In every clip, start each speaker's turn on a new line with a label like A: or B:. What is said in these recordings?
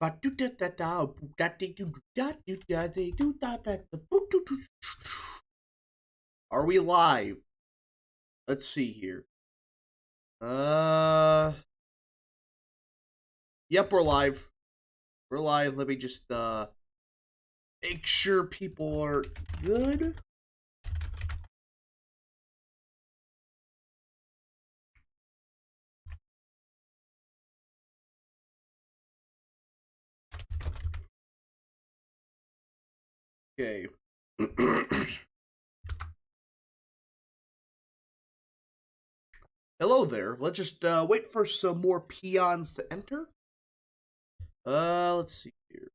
A: Are we live? Let's see here. Yep, we're live. We're live. Let me just make sure people are good. Okay. Hello there. Let's just wait for some more peons to enter. Let's see here.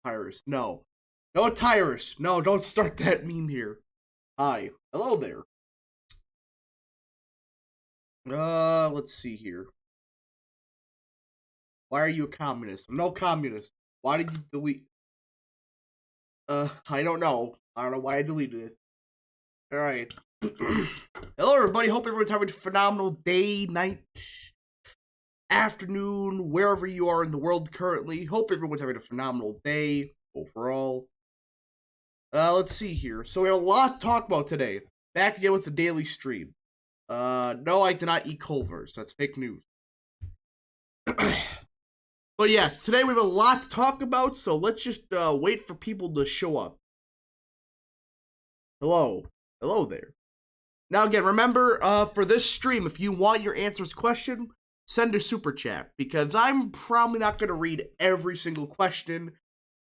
A: Tyrus. No. No, Tyrus. No, don't start that meme here. Hi. Hello there. Let's see here. Why are you a communist? I'm no communist. Why did you delete? I don't know. I don't know why I deleted it. Alright. Hello, everybody. Hope everyone's having a phenomenal day, night, afternoon, wherever you are in the world currently. Hope everyone's having a phenomenal day overall. Let's see here. So we have a lot to talk about today. Back again with the daily stream. No, I did not eat Culver's. That's fake news. But yes, today we have a lot to talk about, so let's just wait for people to show up. Hello. Hello there. Now again, remember, for this stream, if you want your answers question, send a super chat, because I'm probably not going to read every single question,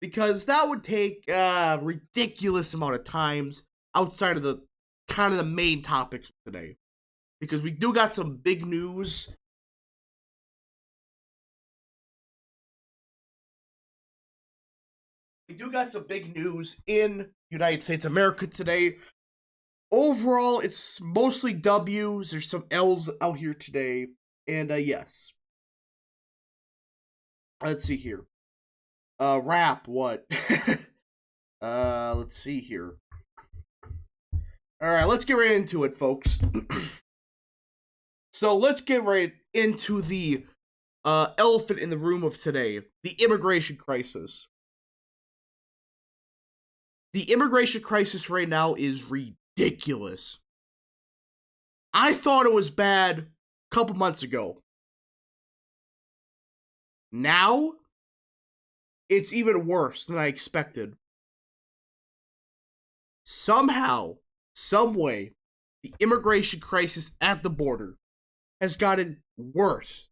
A: because that would take a ridiculous amount of times outside of the kind of the main topics today. Because we do got some big news. We do got some big news in United States of America today. Overall, it's mostly W's. There's some L's out here today. And, yes. Let's see here. Rap, what? Let's see here. Alright, let's get right into it, folks. So, let's get right into the elephant in the room of today. The immigration crisis. The immigration crisis right now is ridiculous. I thought it was bad a couple months ago. Now, it's even worse than I expected. Somehow, some way, the immigration crisis at the border has gotten worse.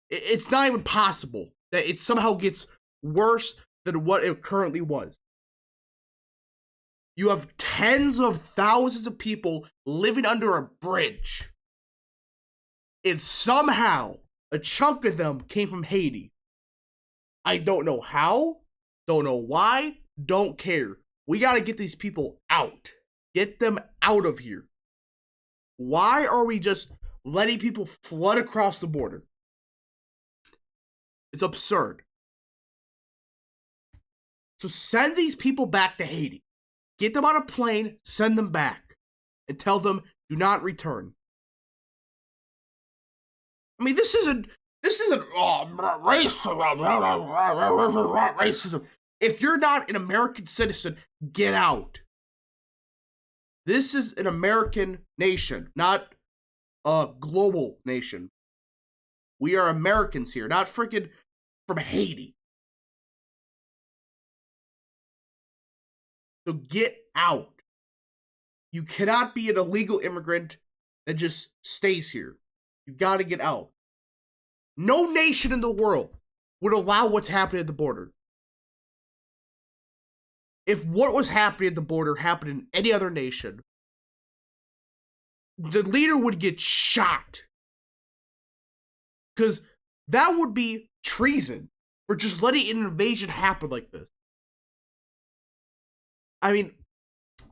A: It's not even possible that it somehow gets worse than what it currently was. You have tens of thousands of people living under a bridge. And somehow, a chunk of them came from Haiti. I don't know how, don't know why, don't care. We gotta get these people out. Get them out of here. Why are we just letting people flood across the border? It's absurd. So send these people back to Haiti. Get them on a plane, send them back, and tell them, do not return. I mean, this isn't racism. If you're not an American citizen, get out. This is an American nation, not a global nation. We are Americans here, not freaking from Haiti. So get out. You cannot be an illegal immigrant that just stays here. You gotta get out. No nation in the world would allow what's happening at the border. If what was happening at the border happened in any other nation, the leader would get shot. Because that would be treason for just letting an invasion happen like this. I mean,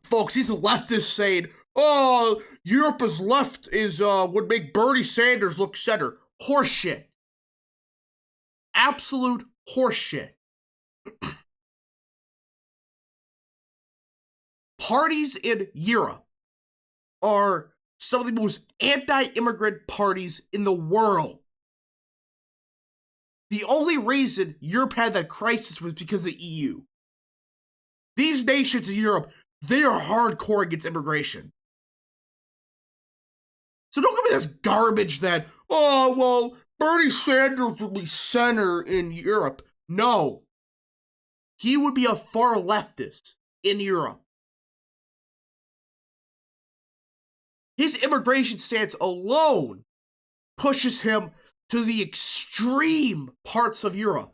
A: folks, these leftists saying, oh, Europe is left would make Bernie Sanders look center. Horseshit. Absolute horseshit. parties in Europe are some of the most anti-immigrant parties in the world. The only reason Europe had that crisis was because of the EU. These nations in Europe, they are hardcore against immigration. So don't give me this garbage that, oh, well, Bernie Sanders will be center in Europe. No. He would be a far leftist in Europe. His immigration stance alone pushes him to the extreme parts of Europe.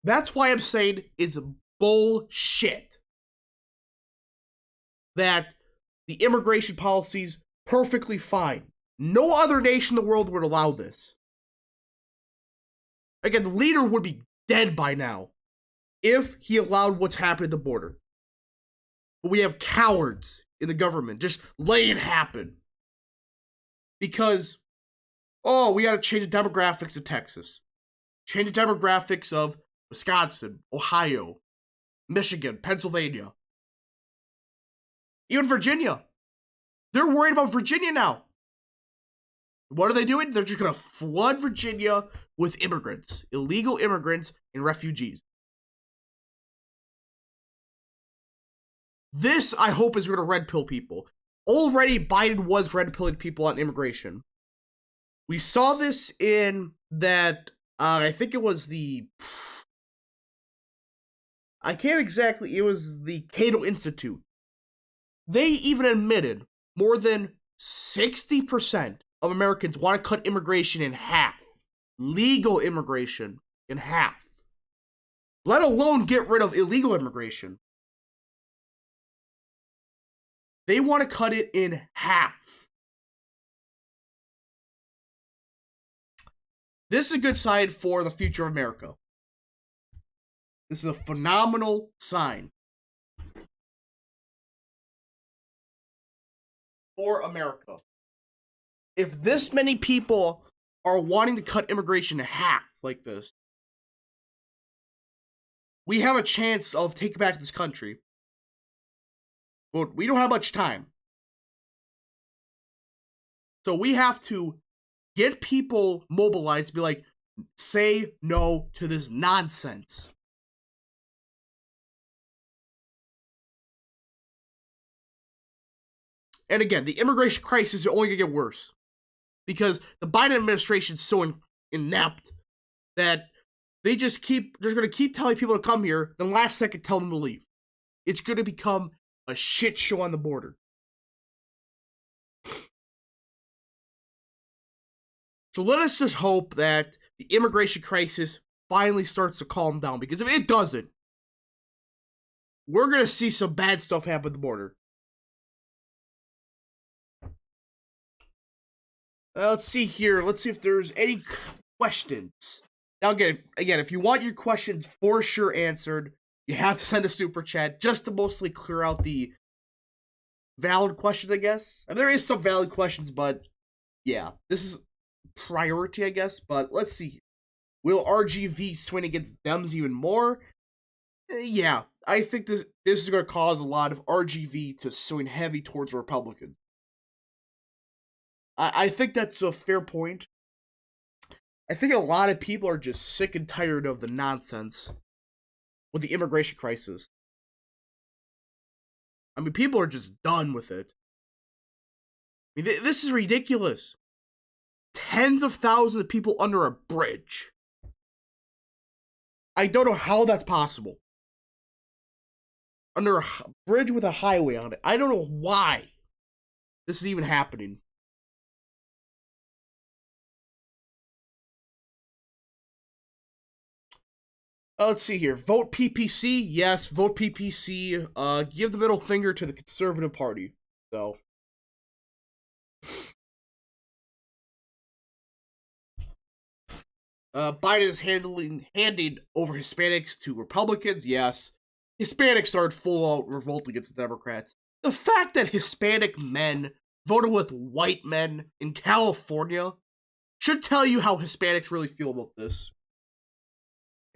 A: That's why I'm saying it's bullshit that the immigration policy's perfectly fine. No other nation in the world would allow this. Again, the leader would be dead by now if he allowed what's happened at the border. But we have cowards in the government just letting it happen. Because, oh, we gotta change the demographics of Texas. Change the demographics of Wisconsin, Ohio, Michigan, Pennsylvania. Even Virginia. They're worried about Virginia now. What are they doing? They're just gonna flood Virginia with immigrants, illegal immigrants, and refugees. This, I hope, is going to red pill people. Already, Biden was red pilling people on immigration. We saw this in that, I think it was the... I can't exactly... It was the Cato Institute. They even admitted more than 60% of Americans want to cut immigration in half. Legal immigration in half. Let alone get rid of illegal immigration. They want to cut it in half. This is a good sign for the future of America. This is a phenomenal sign for America. If this many people are wanting to cut immigration in half like this, we have a chance of taking back this country. But we don't have much time. So we have to get people mobilized, be like, say no to this nonsense. And again, the immigration crisis is only going to get worse. Because the Biden administration is so inept that they're just going to keep telling people to come here, then last second tell them to leave. It's going to become a shit show on the border. So let us just hope that the immigration crisis finally starts to calm down. Because if it doesn't, we're going to see some bad stuff happen at the border. Let's see here. Let's see if there's any questions. Now, again, if you want your questions for sure answered, you have to send a super chat just to mostly clear out the valid questions, I guess. I mean, there is some valid questions, but yeah, this is priority, I guess. But let's see. Will RGV swing against Dems even more? Yeah, I think this is going to cause a lot of RGV to swing heavy towards Republicans. I think that's a fair point. I think a lot of people are just sick and tired of the nonsense with the immigration crisis. I mean, people are just done with it. I mean, this is ridiculous. Tens of thousands of people under a bridge. I don't know how that's possible. Under a bridge with a highway on it. I don't know why this is even happening. Let's see here. Vote PPC. Yes, vote PPC. Give the middle finger to the Conservative Party. So. Biden is handing over Hispanics to Republicans. Yes. Hispanics started full-out revolt against the Democrats. The fact that Hispanic men voted with white men in California should tell you how Hispanics really feel about this.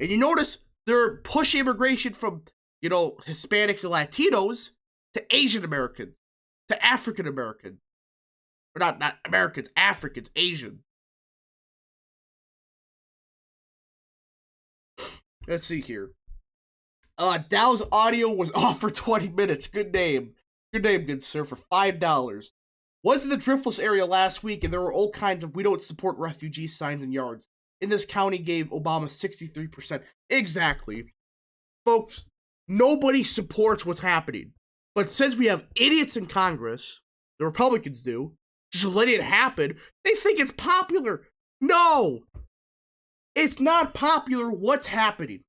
A: And you notice They're pushing immigration from, Hispanics and Latinos to Asian Americans, to African Americans. Or not Americans, Africans, Asians. Let's see here. Dow's audio was off for 20 minutes. Good name. Good name, good sir, for $5. Was in the Driftless area last week, and there were all kinds of "we don't support refugees" signs in yards. In this county gave Obama 63%. Exactly. Folks, nobody supports what's happening. But since we have idiots in Congress, the Republicans do, just letting it happen, they think it's popular. No! It's not popular what's happening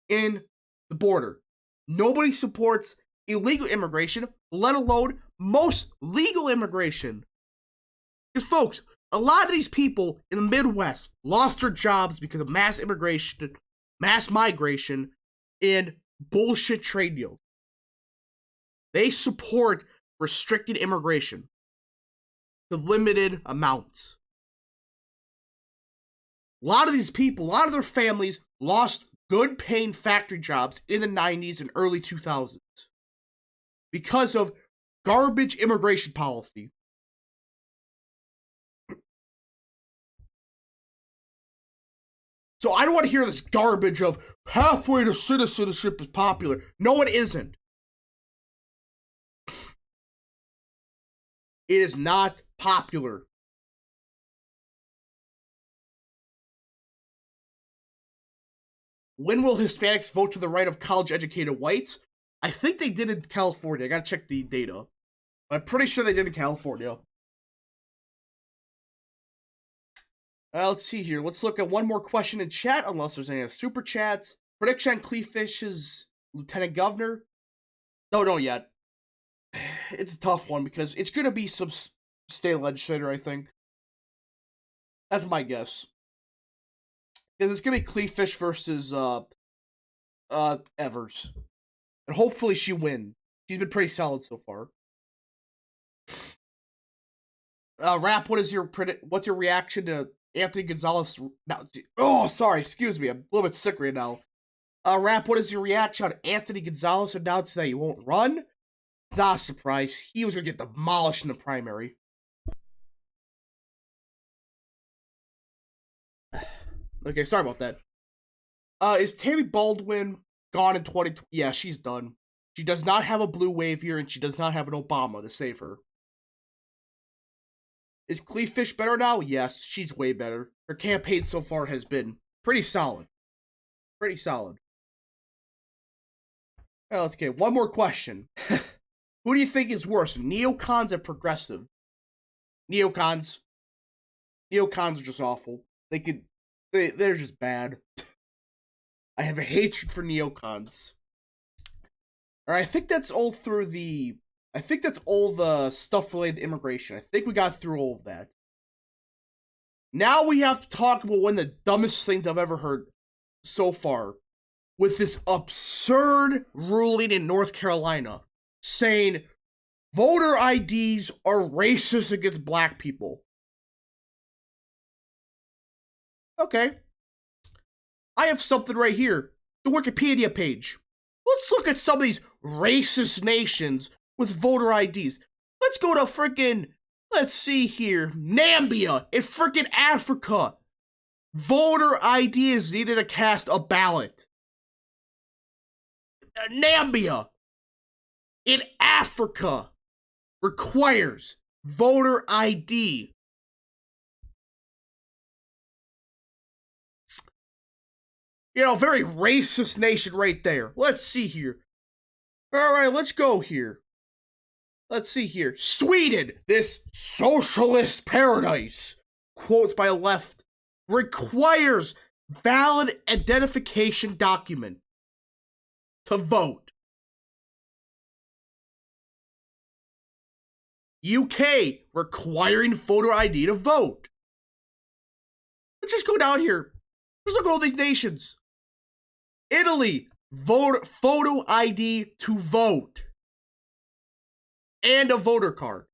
A: in the border. Nobody supports illegal immigration, let alone most legal immigration. Because, folks, a lot of these people in the Midwest lost their jobs because of mass immigration, mass migration, and bullshit trade deals. They support restricted immigration to limited amounts. A lot of these people, a lot of their families lost good paying factory jobs in the 90s and early 2000s because of garbage immigration policy. So I don't want to hear this garbage of pathway to citizenship is popular. No, it isn't. It is not popular. When will Hispanics vote to the right of college-educated whites? I think they did in California. I gotta check the data. But I'm pretty sure they did in California. Let's see here. Let's look at one more question in chat, unless there's any super chats. Prediction on Cleefish's lieutenant governor? No, not yet. It's a tough one because it's gonna be some state legislator, I think. That's my guess. Because it's gonna be Cleefish versus Evers. And hopefully she wins. She's been pretty solid so far. Rap, what's your reaction to Anthony Gonzalez? Excuse me, I'm a little bit sick right now. Rap, what is your reaction on Anthony Gonzalez announced that he won't run? It's not a surprise. He was gonna get demolished in the primary. Okay, sorry about that. Is Tammy Baldwin gone in 2020? Yeah, she's done. She does not have a blue wave here, and she does not have an Obama to save her. Is Cleefish better now? Yes, she's way better. Her campaign so far has been pretty solid. Pretty solid. Well, let's get one more question. Who do you think is worse, neocons or progressive? Neocons. Neocons are just awful. They're just bad. I have a hatred for neocons. Alright, I think that's all the stuff related to immigration. I think we got through all of that. Now we have to talk about one of the dumbest things I've ever heard so far. With this absurd ruling in North Carolina saying voter IDs are racist against black people. Okay. I have something right here. The Wikipedia page. Let's look at some of these racist nations with voter IDs. Let's go to let's see here, Nambia in freaking Africa. Voter ID is needed to cast a ballot. Nambia in Africa requires voter ID. Very racist nation right there. Let's see here. Alright, let's go here. Let's see here. Sweden, this socialist paradise, quotes by a left, requires valid identification document to vote. UK, requiring voter ID to vote. Let's just go down here. Let's look at all these nations. Italy, photo ID to vote. And a voter card.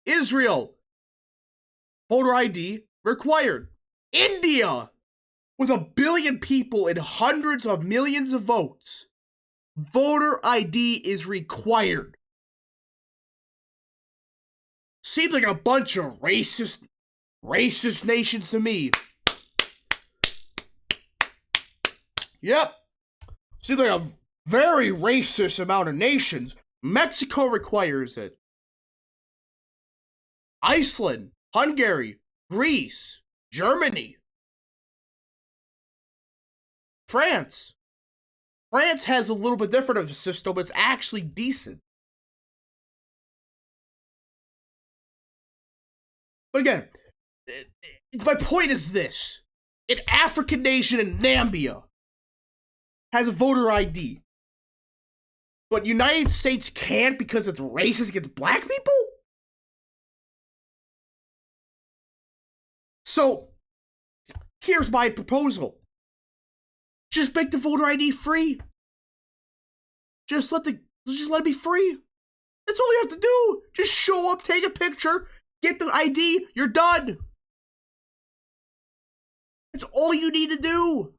A: Israel, voter ID required. India, With 1 billion people and hundreds of millions of votes, voter ID is required. Seems like a bunch of racist nations to me. Yep. Seems like a very racist amount of nations. Mexico requires it. Iceland, Hungary, Greece, Germany, France. France has a little bit different of a system, but it's actually decent. But again, my point is this. An African nation in Namibia has a voter ID. But United States can't because it's racist against black people? So, here's my proposal. Just make the voter ID free. Just let it be free. That's all you have to do. Just show up, take a picture, get the ID, you're done. That's all you need to do.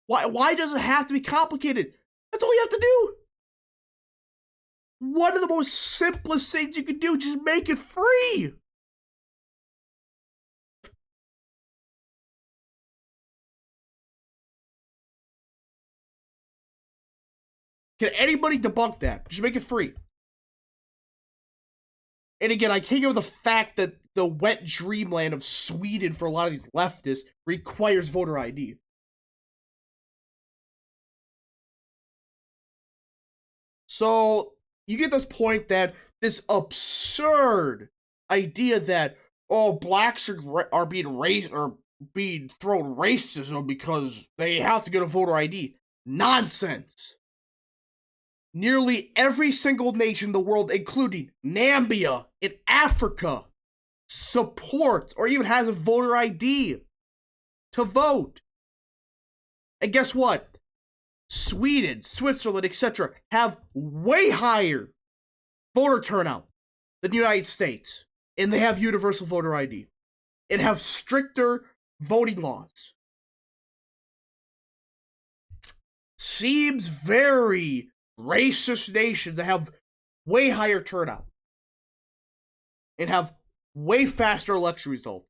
A: Why does it have to be complicated? That's all you have to do. One of the most simplest things you can do, just make it free. Can anybody debunk that? Just make it free. And again, I can't go with the fact that the wet dreamland of Sweden for a lot of these leftists requires voter ID. So, you get this point that this absurd idea that, oh, blacks are being thrown racism because they have to get a voter ID. Nonsense. Nearly every single nation in the world, including Namibia in Africa, supports or even has a voter ID to vote. And guess what? Sweden, Switzerland, etc. have way higher voter turnout than the United States. And they have universal voter ID. And have stricter voting laws. Seems very racist nations that have way higher turnout. And have way faster election results.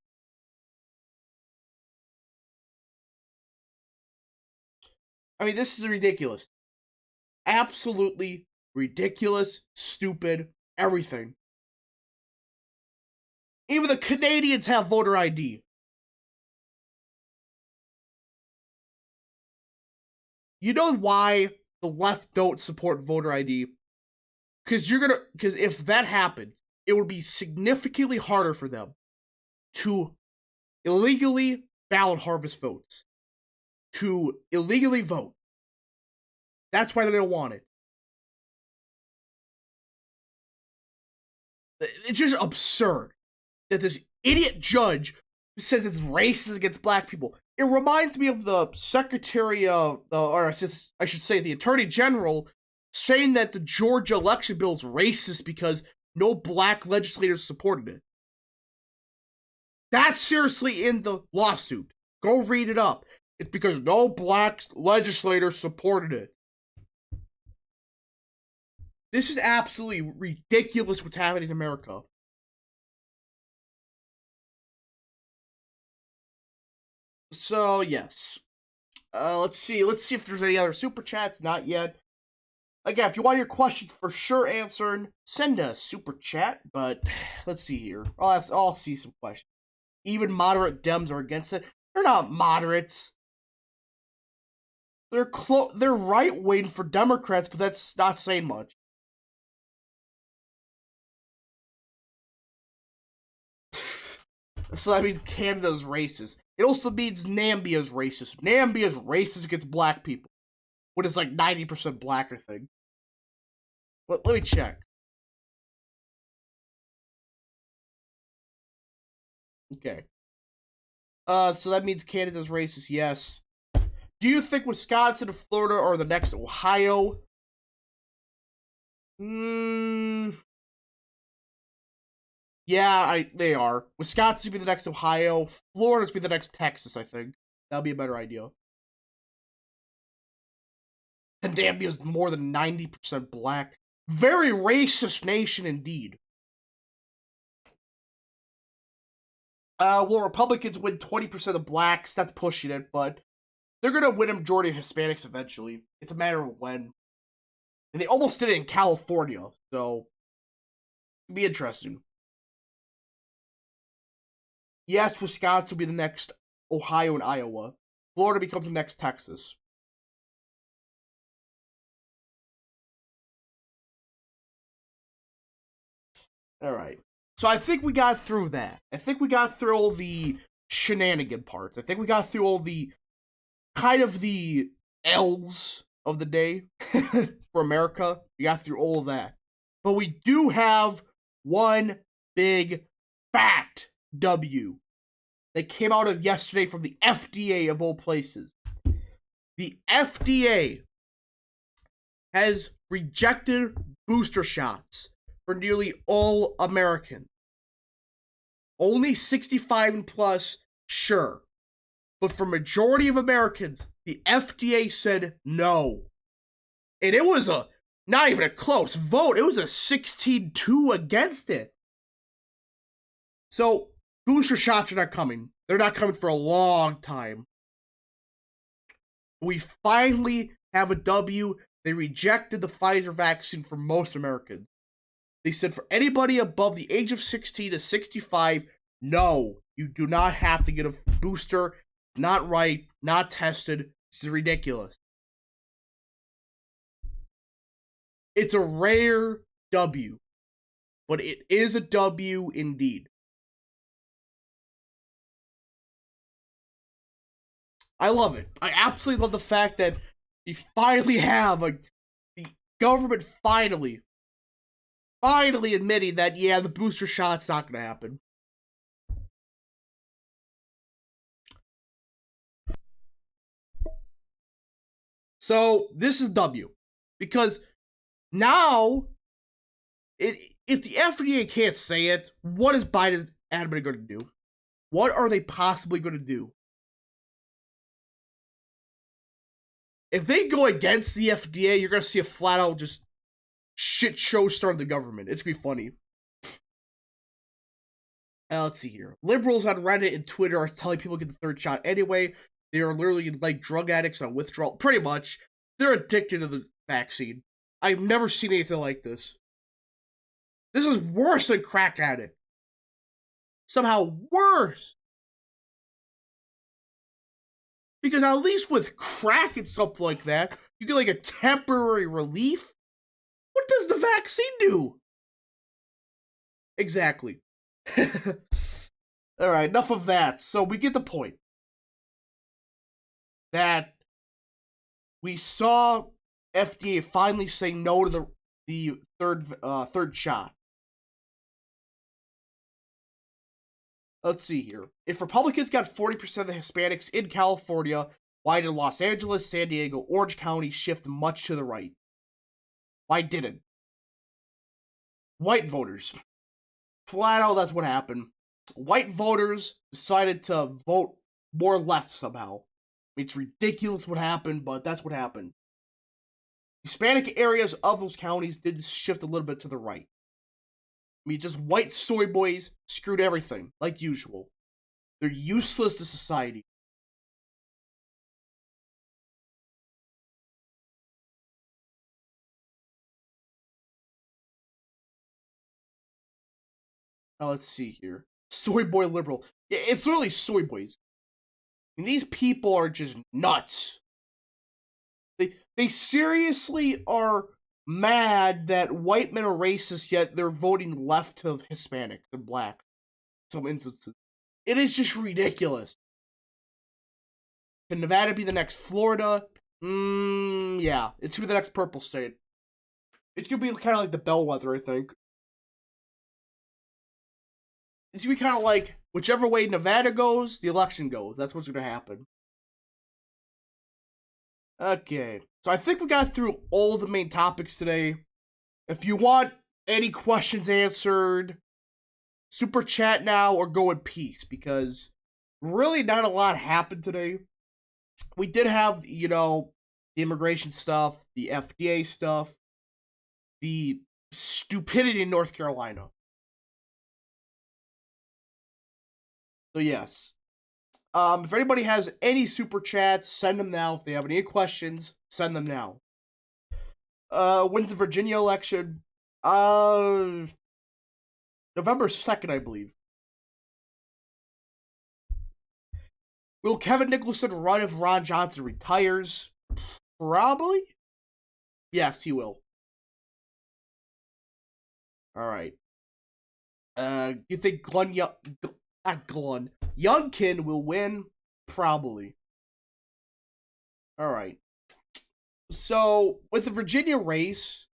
A: I mean, this is ridiculous. Absolutely ridiculous, stupid, everything. Even the Canadians have voter ID. You know why the left don't support voter ID? Because if that happens, it would be significantly harder for them to illegally ballot harvest votes. To illegally vote. That's why they don't want it. It's just absurd that this idiot judge says it's racist against black people. It reminds me of the Secretary of, or I should say the Attorney General, saying that the Georgia election bill is racist because no black legislators supported it. That's seriously in the lawsuit. Go read it up. It's because no black legislators supported it. This is absolutely ridiculous what's happening in America. So, yes. Let's see if there's any other super chats. Not yet. Again, if you want your questions for sure answered, send a super chat. But let's see here. I'll see some questions. Even moderate Dems are against it. They're not moderates. They're right waiting for Democrats, but that's not saying much. So that means Canada's racist. It also means Namibia's racist. Namibia's racist against black people. When it's like 90% black, I think. Let me check. Okay. So that means Canada's racist, yes. Do you think Wisconsin and Florida are the next Ohio? Yeah, they are. Wisconsin's be the next Ohio. Florida's be the next Texas, I think. That'd be a better idea. And Zambia is more than 90% black. Very racist nation indeed. Well, Republicans win 20% of blacks. That's pushing it, but they're going to win a majority of Hispanics eventually. It's a matter of when. And they almost did it in California, so it'll be interesting. Yes, Wisconsin will be the next Ohio and Iowa. Florida becomes the next Texas. All right. So I think we got through that. I think we got through all the shenanigan parts. I think we got through all the kind of the L's of the day for America. We got through all of that. But we do have one big fat W that came out of yesterday from the FDA of all places. The FDA has rejected booster shots for nearly all Americans. Only 65 and plus, sure. But for majority of Americans, the FDA said no. And it was not even a close vote. It was a 16-2 against it. So, booster shots are not coming. They're not coming for a long time. We finally have a W. They rejected the Pfizer vaccine for most Americans. They said for anybody above the age of 16 to 65, no, you do not have to get a booster. Not right, not tested. This is ridiculous. It's a rare W, but it is a W indeed. I love it. I absolutely love the fact that we finally have the government finally admitting that, yeah, the booster shot's not going to happen. So this is W, because now, if the FDA can't say it, what is Biden admin going to do? What are they possibly going to do? If they go against the FDA, you're going to see a flat out just shit show start the government. It's going to be funny. Let's see here. Liberals on Reddit and Twitter are telling people to get the third shot anyway. They are literally like drug addicts on withdrawal. Pretty much. They're addicted to the vaccine. I've never seen anything like this. This is worse than crack addict. Somehow worse. Because at least with crack and something like that, you get like a temporary relief. What does the vaccine do? Exactly. Alright, enough of that. So we get the point. That we saw FDA finally say no to the third shot. Let's see here. If Republicans got 40% of the Hispanics in California, why did Los Angeles, San Diego, Orange County shift much to the right? Why didn't? White voters. Flat out, that's what happened. White voters decided to vote more left somehow. It's ridiculous what happened, but that's what happened. Hispanic areas of those counties did shift a little bit to the right. I mean, just white soy boys screwed everything, like usual. They're useless to society. Now, let's see here. Soy boy liberal. It's really soy boys. I mean, these people are just nuts. They seriously are mad that white men are racist, yet they're voting left to Hispanic and black. In some instances. It is just ridiculous. Can Nevada be the next Florida? Yeah. It's gonna be the next purple state. It's gonna be kind of like the bellwether, I think. It's gonna be kind of like whichever way Nevada goes, the election goes. That's what's gonna happen. Okay. So I think we got through all the main topics today. If you want any questions answered, super chat now or go in peace, because really not a lot happened today. we did have, the immigration stuff, the FDA stuff, the stupidity in North Carolina. So yes. If anybody has any super chats, send them now. If they have any questions, send them now. When's the Virginia election? November 2nd, I believe. Will Kevin Nicholson run if Ron Johnson retires? Probably. Yes, he will. All right. You think Youngkin will win? Probably. All right. So with the Virginia race,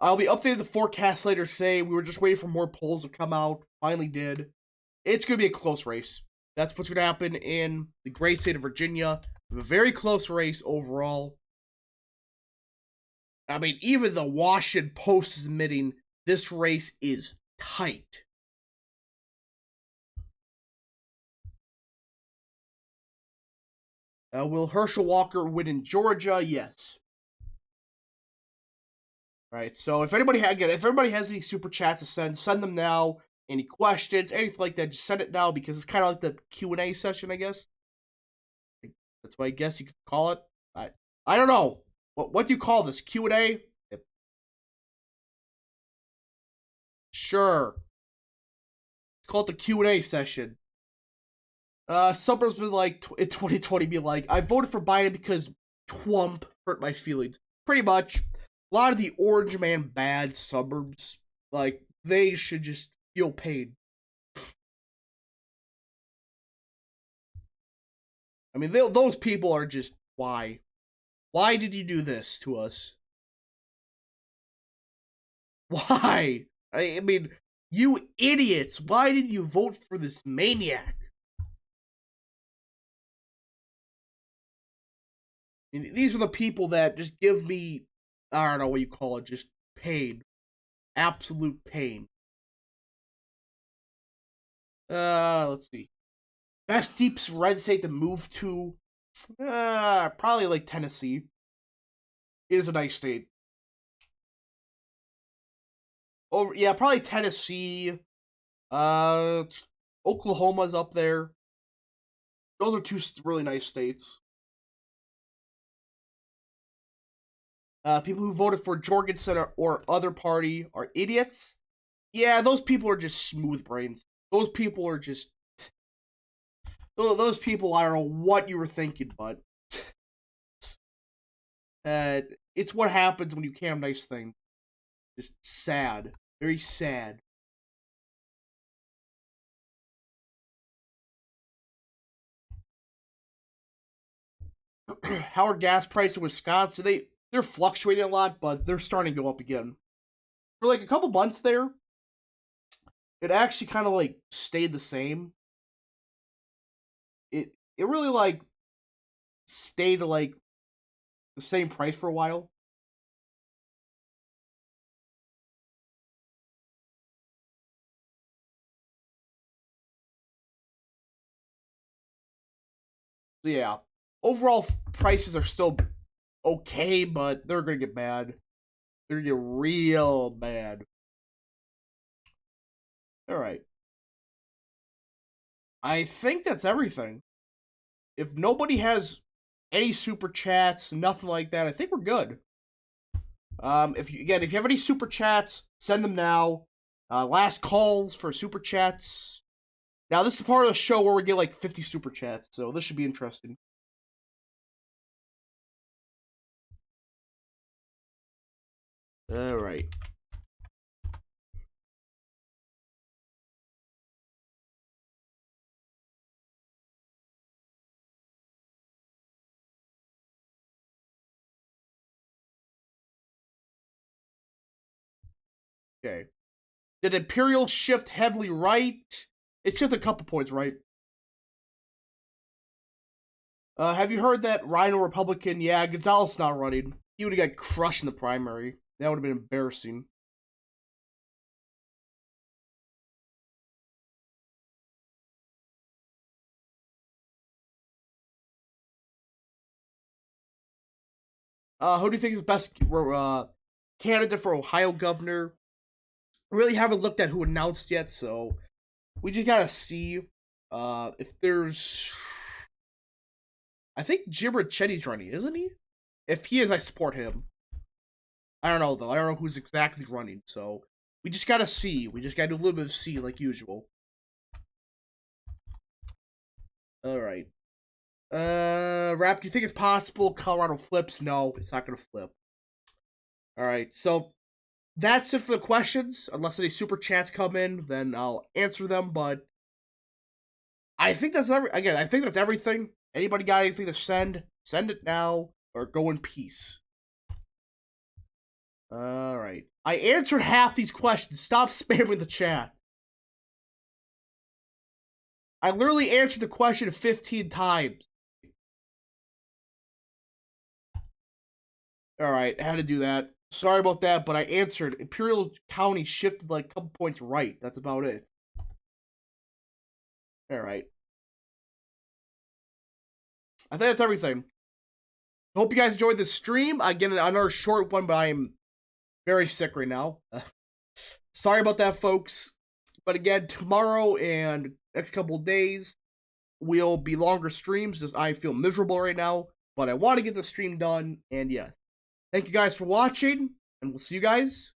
A: I'll be updating the forecast later today. We were just waiting for more polls to come out. Finally did. It's going to be a close race. That's what's going to happen in the great state of Virginia. A very close race overall. I mean, even the Washington Post is admitting this race is tight. Will Herschel Walker win in Georgia? Yes. All right. So if anybody has any super chats to send them now. Any questions, anything like that, just send it now because it's kind of like the Q&A session, I guess. That's what I guess you could call it. I don't know. What do you call this? Q&A? Yep. Sure. Call it the Q&A session. Someone's been like in 2020 be like, I voted for Biden because Trump hurt my feelings. Pretty much. A lot of the orange man bad suburbs, like, they should just feel pain. I mean, those people are just, why? Why did you do this to us? Why? I mean, you idiots, why did you vote for this maniac? I mean, these are the people that just give me, I don't know what you call it, just pain. Absolute pain. Let's see. Best deep red state to move to, probably like Tennessee. It is a nice state. Yeah, probably Tennessee. Uh, Oklahoma's up there. Those are two really nice states. People who voted for Jorgensen or other party are idiots. Yeah, those people are just smooth brains. Those people are just. Those people, I don't know what you were thinking, but. It's what happens when you can't have nice things. Just sad. Very sad. How are gas prices in Wisconsin? They're fluctuating a lot, but they're starting to go up again. For like a couple months there, it actually kind of like stayed the same. It really like stayed like the same price for a while. So yeah, overall prices are still okay, but they're gonna get bad. They're gonna get real bad. All right, I think that's everything. If nobody has any super chats, nothing like that, I think we're good. If you have any super chats, send them now. Last calls for super chats. Now this is part of the show where we get like 50 super chats, so this should be interesting. All right. Okay. Did Imperial shift heavily right? It shifted a couple points right. Have you heard that Rhino Republican? Yeah, Gonzalez not running. He would have got crushed in the primary. That would have been embarrassing. Who do you think is the best candidate for Ohio governor? Really haven't looked at who announced yet, so we just gotta see. If there's, I think Jim Ricetti's running, isn't he? If he is, I support him. I don't know though. I don't know who's exactly running, so we just gotta see. We just gotta do a little bit of see like usual. All right. Rap, do you think it's possible Colorado flips? No, it's not gonna flip. All right, so that's it for the questions. Unless any super chats come in, then I'll answer them. But I think that's again. I think that's everything. Anybody got anything to send? Send it now, or go in peace. All right. I answered half these questions. Stop spamming the chat. I literally answered the question 15 times. All right, I had to do that. Sorry about that, but I answered. Imperial County shifted like a couple points right. That's about it. All right. I think that's everything. Hope you guys enjoyed this stream. Again, another short one, but I am very sick right now. Sorry about that, folks. But again, tomorrow and next couple of days will be longer streams. Just I feel miserable right now, but I want to get the stream done. And yes, thank you guys for watching, and we'll see you guys